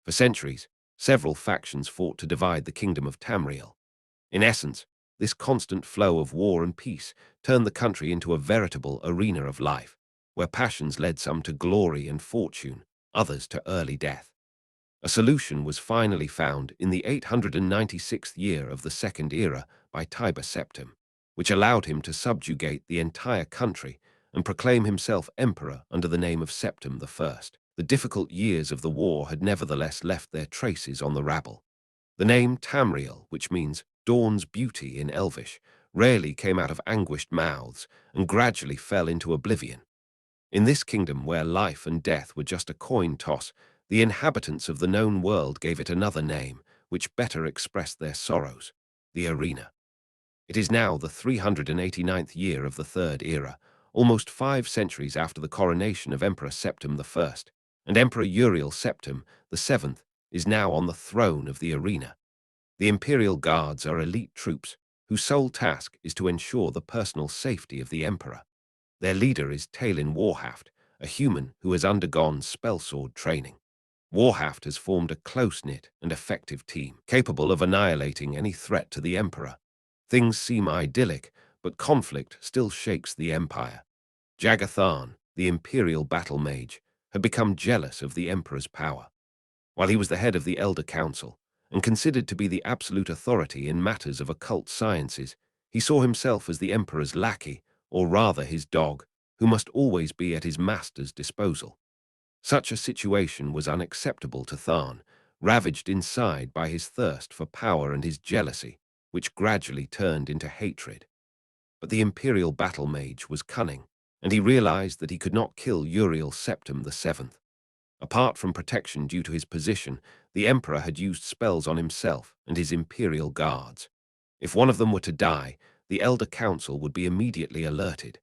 For centuries, several factions fought to divide the kingdom of Tamriel. In essence, this constant flow of war and peace turned the country into a veritable arena of life, where passions led some to glory and fortune, others to early death. A solution was finally found in the 896th year of the Second Era by Tiber Septim, which allowed him to subjugate the entire country and proclaim himself emperor under the name of Septim I. The difficult years of the war had nevertheless left their traces on the rabble. The name Tamriel, which means dawn's beauty in Elvish, rarely came out of anguished mouths and gradually fell into oblivion. In this kingdom where life and death were just a coin toss, the inhabitants of the known world gave it another name, which better expressed their sorrows: the arena. It is now the 389th year of the Third Era, almost 5 centuries after the coronation of Emperor Septim I, and Emperor Uriel Septim VII is now on the throne of the arena. The Imperial Guards are elite troops whose sole task is to ensure the personal safety of the Emperor. Their leader is Talin Warhaft, a human who has undergone spellsword training. Warhaft has formed a close-knit and effective team, capable of annihilating any threat to the Emperor. Things seem idyllic, but conflict still shakes the Empire. Jagar Tharn, the Imperial battle mage, had become jealous of the Emperor's power. While he was the head of the Elder Council, and considered to be the absolute authority in matters of occult sciences, he saw himself as the Emperor's lackey, or rather his dog, who must always be at his master's disposal. Such a situation was unacceptable to Tharn, ravaged inside by his thirst for power and his jealousy, which gradually turned into hatred. But the Imperial battle mage was cunning, and he realized that he could not kill Uriel Septim VII. Apart from protection due to his position, the Emperor had used spells on himself and his Imperial guards. If one of them were to die, the Elder Council would be immediately alerted.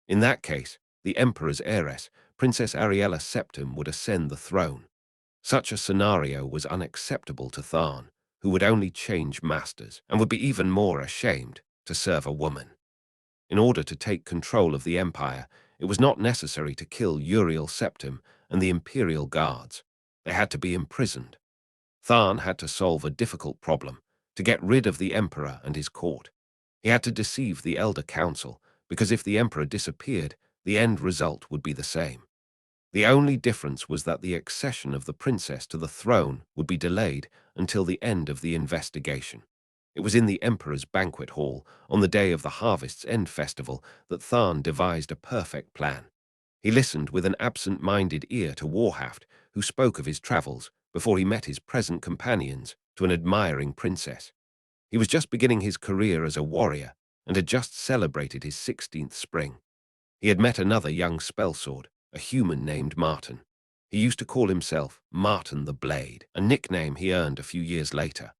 In that case, the Emperor's heiress, Princess Ariella Septim, would ascend the throne. Such a scenario was unacceptable to Tharn, who would only change masters and would be even more ashamed to serve a woman. In order to take control of the Empire, it was not necessary to kill Uriel Septim and the Imperial Guards. They had to be imprisoned. Tharn had to solve a difficult problem, to get rid of the Emperor and his court. He had to deceive the Elder Council, because if the Emperor disappeared, the end result would be the same. The only difference was that the accession of the princess to the throne would be delayed until the end of the investigation. It was in the Emperor's banquet hall, on the day of the Harvest's End festival, that Tharn devised a perfect plan. He listened with an absent-minded ear to Warhaft, who spoke of his travels, before he met his present companions, to an admiring princess. He was just beginning his career as a warrior, and had just celebrated his 16th spring. He had met another young spellsword, a human named Martin. He used to call himself Martin the Blade, a nickname he earned a few years later.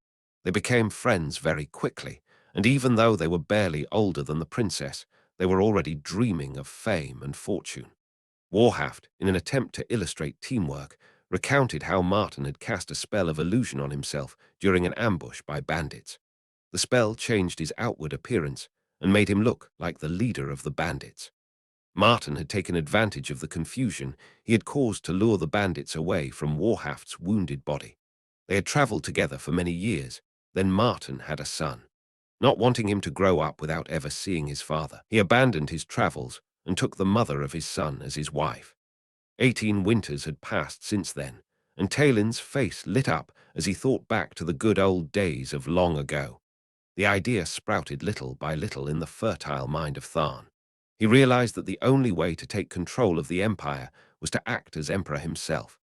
They became friends very quickly, and even though they were barely older than the princess, they were already dreaming of fame and fortune. Warhaft, in an attempt to illustrate teamwork, recounted how Martin had cast a spell of illusion on himself during an ambush by bandits. The spell changed his outward appearance and made him look like the leader of the bandits. Martin had taken advantage of the confusion he had caused to lure the bandits away from Warhaft's wounded body. They had traveled together for many years. Then Martin had a son. Not wanting him to grow up without ever seeing his father, he abandoned his travels and took the mother of his son as his wife. 18 winters had passed since then, and Talin's face lit up as he thought back to the good old days of long ago. The idea sprouted little by little in the fertile mind of Tharn. He realized that the only way to take control of the Empire was to act as Emperor himself.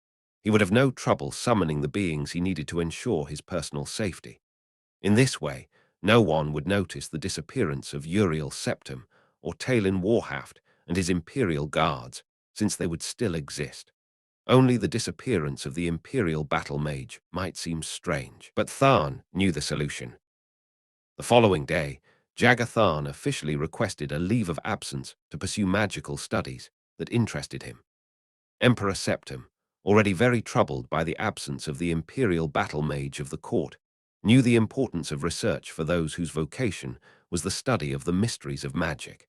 He would have no trouble summoning the beings he needed to ensure his personal safety. In this way, no one would notice the disappearance of Uriel Septim or Talin Warhaft and his Imperial Guards, since they would still exist. Only the disappearance of the Imperial battle mage might seem strange, but Tharn knew the solution. The following day, Jagar Tharn officially requested a leave of absence to pursue magical studies that interested him. Emperor Septim, already very troubled by the absence of the Imperial battle mage of the court, knew the importance of research for those whose vocation was the study of the mysteries of magic.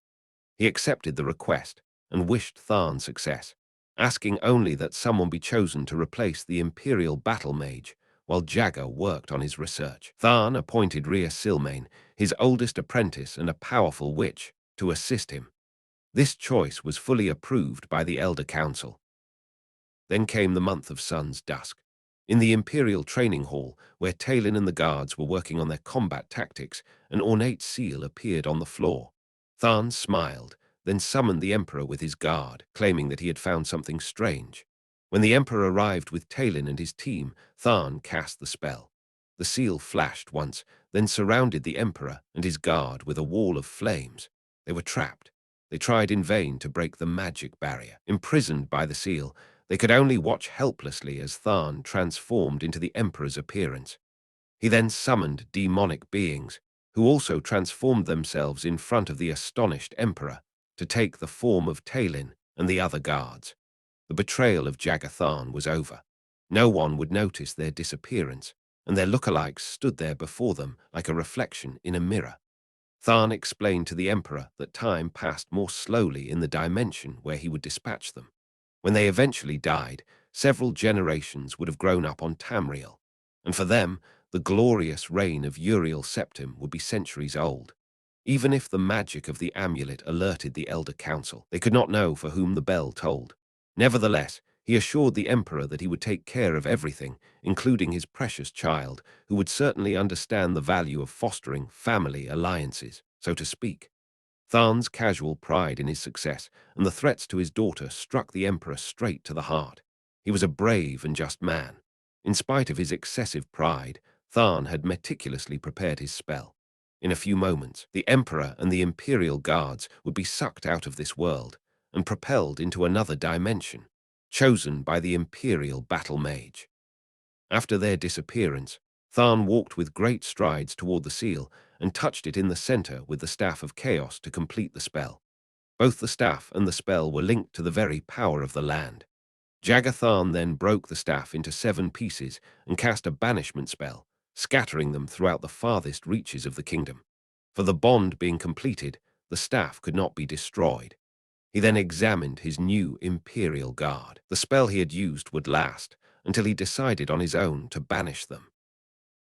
He accepted the request and wished Tharn success, asking only that someone be chosen to replace the Imperial battle mage while Jagar worked on his research. Tharn appointed Rhea Silmain, his oldest apprentice and a powerful witch, to assist him. This choice was fully approved by the Elder Council. Then came the month of sun's dusk. In the Imperial training hall, where Talon and the guards were working on their combat tactics, an ornate seal appeared on the floor. Tharn smiled, then summoned the Emperor with his guard, claiming that he had found something strange. When the Emperor arrived with Talon and his team, Tharn cast the spell. The seal flashed once, then surrounded the Emperor and his guard with a wall of flames. They were trapped. They tried in vain to break the magic barrier. Imprisoned by the seal, they could only watch helplessly as Tharn transformed into the Emperor's appearance. He then summoned demonic beings, who also transformed themselves in front of the astonished Emperor to take the form of Talon and the other guards. The betrayal of Jagar was over. No one would notice their disappearance, and their lookalikes stood there before them like a reflection in a mirror. Tharn explained to the Emperor that time passed more slowly in the dimension where he would dispatch them. When they eventually died, several generations would have grown up on Tamriel, and for them, the glorious reign of Uriel Septim would be centuries old. Even if the magic of the amulet alerted the Elder Council, they could not know for whom the bell tolled. Nevertheless, he assured the Emperor that he would take care of everything, including his precious child, who would certainly understand the value of fostering family alliances, so to speak. Tharn's casual pride in his success and the threats to his daughter struck the Emperor straight to the heart. He was a brave and just man. In spite of his excessive pride, Tharn had meticulously prepared his spell. In a few moments, the Emperor and the Imperial guards would be sucked out of this world and propelled into another dimension, chosen by the Imperial battle mage. After their disappearance, Tharn walked with great strides toward the seal and touched it in the center with the Staff of Chaos to complete the spell. Both the staff and the spell were linked to the very power of the land. Jagar then broke the staff into 7 pieces and cast a banishment spell, scattering them throughout the farthest reaches of the kingdom. For the bond being completed, the staff could not be destroyed. He then examined his new Imperial guard. The spell he had used would last until he decided on his own to banish them.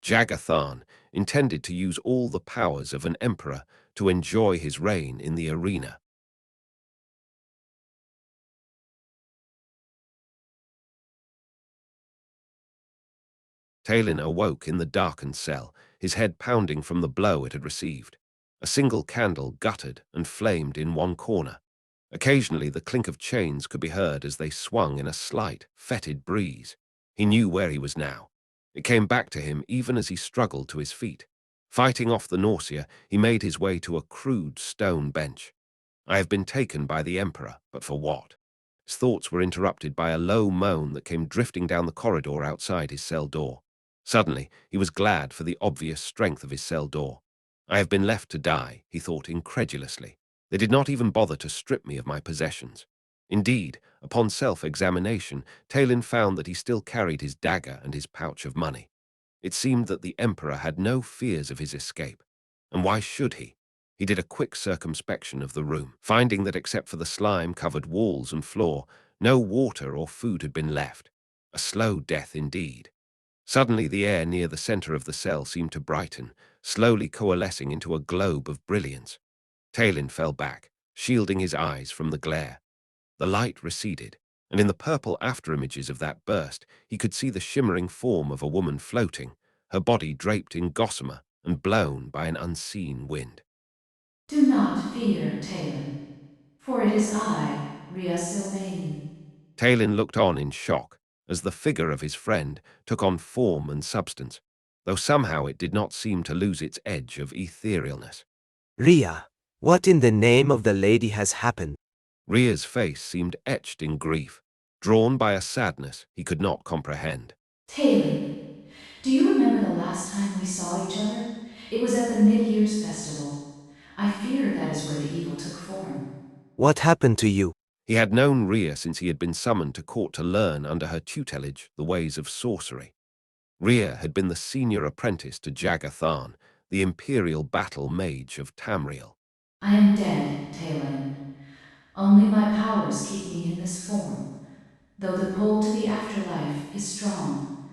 Jagar intended to use all the powers of an emperor to enjoy his reign in the arena. Talon awoke in the darkened cell, his head pounding from the blow it had received. A single candle guttered and flamed in one corner. Occasionally the clink of chains could be heard as they swung in a slight, fetid breeze. He knew where he was now. It came back to him even as he struggled to his feet. Fighting off the nausea, he made his way to a crude stone bench. I have been taken by the Emperor, but for what? His thoughts were interrupted by a low moan that came drifting down the corridor outside his cell door. Suddenly, he was glad for the obvious strength of his cell door. I have been left to die, he thought incredulously. They did not even bother to strip me of my possessions. Indeed, upon self-examination, Talon found that he still carried his dagger and his pouch of money. It seemed that the Emperor had no fears of his escape. And why should he? He did a quick circumspection of the room, finding that except for the slime-covered walls and floor, no water or food had been left. A slow death indeed. Suddenly the air near the center of the cell seemed to brighten, slowly coalescing into a globe of brilliance. Talon fell back, shielding his eyes from the glare. The light receded, and in the purple afterimages of that burst, he could see the shimmering form of a woman floating, her body draped in gossamer and blown by an unseen wind. Do not fear, Talon, for it is I, Rhea Silmain. Talon looked on in shock as the figure of his friend took on form and substance, though somehow it did not seem to lose its edge of etherealness. Rhea, what in the name of the lady has happened? Rhea's face seemed etched in grief, drawn by a sadness he could not comprehend. Talon, do you remember the last time we saw each other? It was at the mid-year's festival. I fear that is where the evil took form. What happened to you? He had known Rhea since he had been summoned to court to learn under her tutelage the ways of sorcery. Rhea had been the senior apprentice to Jagar, the Imperial battle mage of Tamriel. I am dead, Talon. Only my powers keep me in this form. though the pull to the afterlife is strong.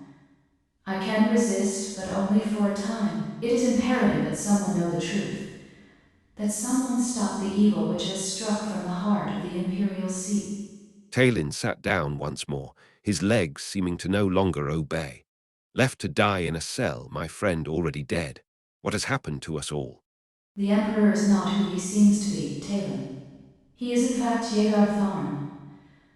I can resist, but only for a time. It is imperative that someone know the truth, that someone stop the evil which has struck from the heart of the Imperial seat. Talon sat down once more, his legs seeming to no longer obey. Left to die in a cell, my friend already dead. What has happened to us all? The Emperor is not who he seems to be, Talon. He is in fact Jagar Tharn.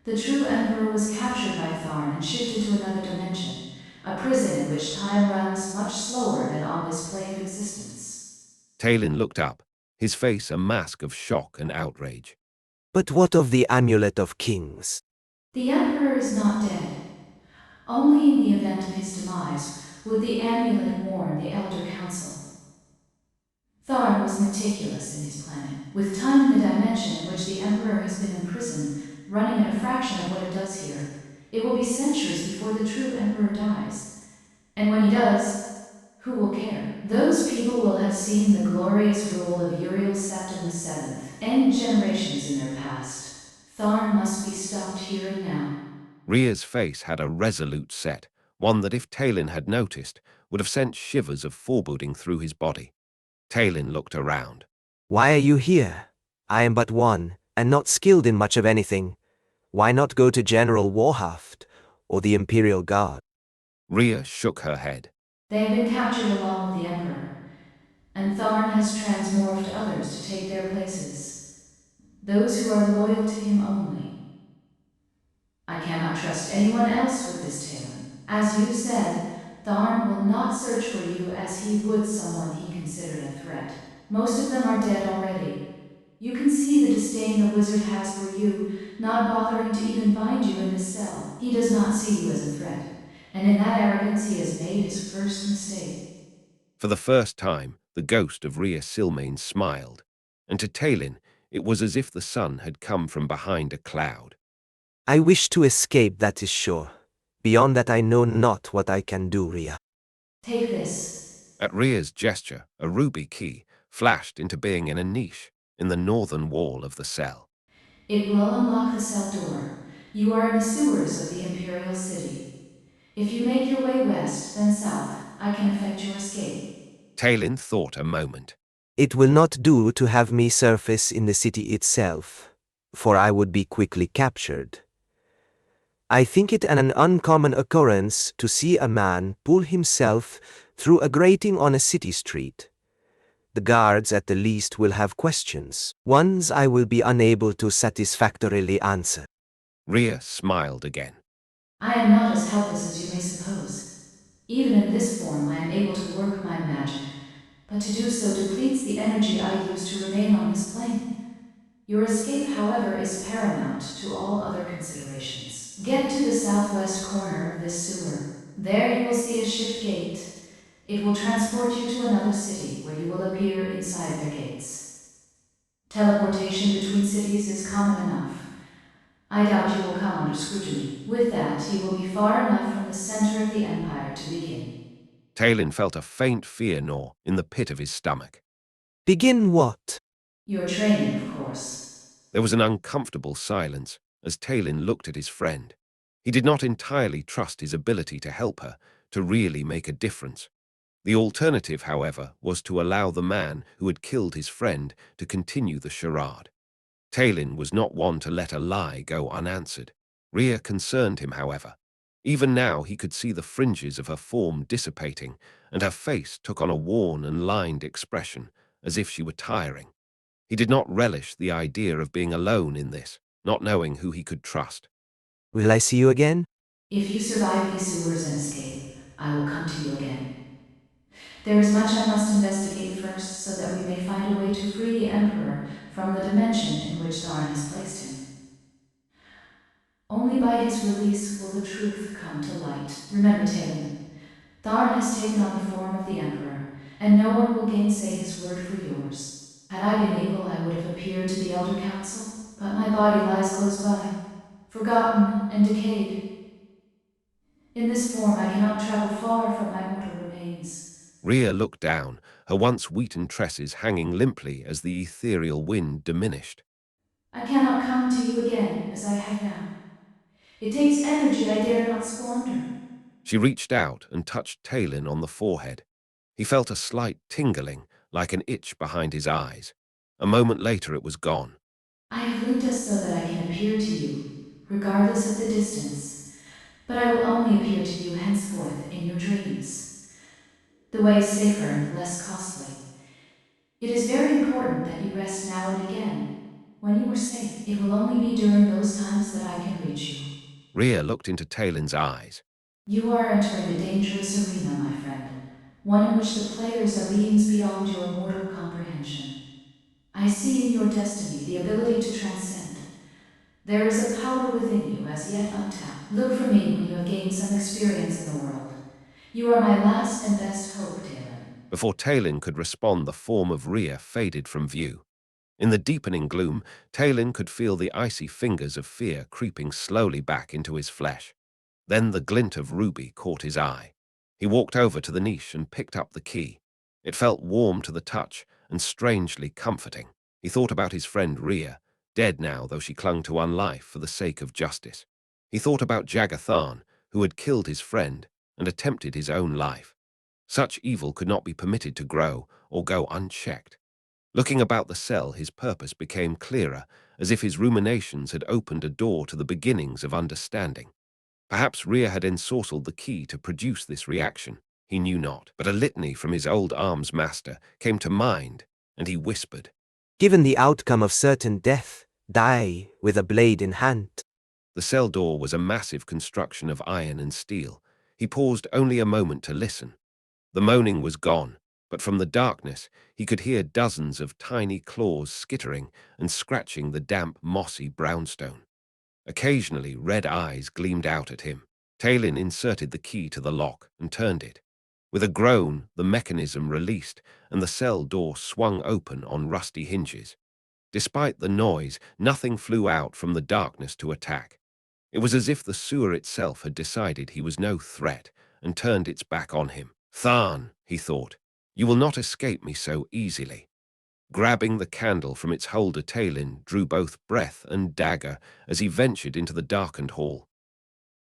The true Emperor was captured by Tharn and shifted to another dimension, a prison in which time runs much slower than on this plane of existence. Talon looked up, his face a mask of shock and outrage. But what of the Amulet of Kings? The Emperor is not dead. Only in the event of his demise would the amulet warn the Elder Council. Tharn was meticulous in his planning, with time in the dimension in which the Emperor has been imprisoned, running at a fraction of what it does here. It will be centuries before the true Emperor dies. And when he does, who will care? Those people will have seen the glorious rule of Uriel Septim VII, and generations in their past. Tharn must be stopped here and now. Rhea's face had a resolute set, one that if Talon had noticed, would have sent shivers of foreboding through his body. Talon looked around. Why are you here? I am but one, and not skilled in much of anything. Why not go to General Warhaft, or the Imperial Guard? Rhea shook her head. They have been captured along with the Emperor, and Tharn has transmorphed others to take their places. Those who are loyal to him only. I cannot trust anyone else with this, Talon. As you said, Tharn will not search for you as he would someone he considered a threat. Most of them are dead already. You can see the disdain the wizard has for you, not bothering to even bind you in this cell. He does not see you as a threat, and in that arrogance he has made his first mistake. For the first time, the ghost of Rhea Silmain smiled, and to Talon it was as if the sun had come from behind a cloud. I wish to escape, that is sure. Beyond that I know not what I can do, Rhea. Take this. At Rhea's gesture, a ruby key flashed into being in a niche in the northern wall of the cell. It will unlock the cell door. You are in the sewers of the Imperial City. If you make your way west, then south, I can effect your escape. Talon thought a moment. It will not do to have me surface in the city itself, for I would be quickly captured. I think it an uncommon occurrence to see a man pull himself through a grating on a city street. The guards at the least will have questions, ones I will be unable to satisfactorily answer. Rhea smiled again. I am not as helpless as you may suppose. Even in this form I am able to work my magic, but to do so depletes the energy I use to remain on this plane. Your escape, however, is paramount to all other considerations. Get to the southwest corner of this sewer. There you will see a shift gate. It will transport you to another city where you will appear inside their gates. Teleportation between cities is common enough. I doubt you will come under scrutiny. With that, you will be far enough from the center of the Empire to begin. Talon felt a faint fear gnaw in the pit of his stomach. Begin what? Your training, of course. There was an uncomfortable silence as Talon looked at his friend. He did not entirely trust his ability to help her, to really make a difference. The alternative, however, was to allow the man who had killed his friend to continue the charade. Talon was not one to let a lie go unanswered. Rhea concerned him, however. Even now he could see the fringes of her form dissipating, and her face took on a worn and lined expression, as if she were tiring. He did not relish the idea of being alone in this, not knowing who he could trust. Will I see you again? If you survive these sewers and escape, I will come to you again. There is much I must investigate first so that we may find a way to free the Emperor from the dimension in which Tharn has placed him. Only by his release will the truth come to light. Remember, Talon, Tharn has taken on the form of the Emperor, and no one will gainsay his word for yours. Had I been able, I would have appeared to the Elder Council, but my body lies close by, forgotten and decayed. In this form I cannot travel far from my mortal remains. Rhea looked down, her once wheaten tresses hanging limply as the ethereal wind diminished. I cannot come to you again as I have now. It takes energy I dare not squander. She reached out and touched Talon on the forehead. He felt a slight tingling, like an itch behind his eyes. A moment later it was gone. I have linked us so that I can appear to you, regardless of the distance. But I will only appear to you henceforth in your dreams. The way is safer and less costly. It is very important that you rest now and again. When you are safe, it will only be during those times that I can reach you. Rhea looked into Talon's eyes. You are entering a dangerous arena, my friend, one in which the players are beings beyond your mortal comprehension. I see in your destiny the ability to transcend. There is a power within you as yet untapped. Look for me when you have gained some experience in the world. You are my last and best hope, Talon. Before Talon could respond, the form of Rhea faded from view. In the deepening gloom, Talon could feel the icy fingers of fear creeping slowly back into his flesh. Then the glint of ruby caught his eye. He walked over to the niche and picked up the key. It felt warm to the touch and strangely comforting. He thought about his friend Rhea, dead now though she clung to one life for the sake of justice. He thought about Jagar Tharn, who had killed his friend and attempted his own life. Such evil could not be permitted to grow or go unchecked. Looking about the cell, his purpose became clearer, as if his ruminations had opened a door to the beginnings of understanding. Perhaps Rhea had ensorcelled the key to produce this reaction. He knew not, but a litany from his old arms master came to mind, and he whispered, Given the outcome of certain death, die with a blade in hand. The cell door was a massive construction of iron and steel. He paused only a moment to listen. The moaning was gone, but from the darkness he could hear dozens of tiny claws skittering and scratching the damp, mossy brownstone. Occasionally, red eyes gleamed out at him. Talon inserted the key to the lock and turned it. With a groan, the mechanism released, and the cell door swung open on rusty hinges. Despite the noise, nothing flew out from the darkness to attack. It was as if the sewer itself had decided he was no threat and turned its back on him. Tharn, he thought, you will not escape me so easily. Grabbing the candle from its holder, Talon drew both breath and dagger as he ventured into the darkened hall.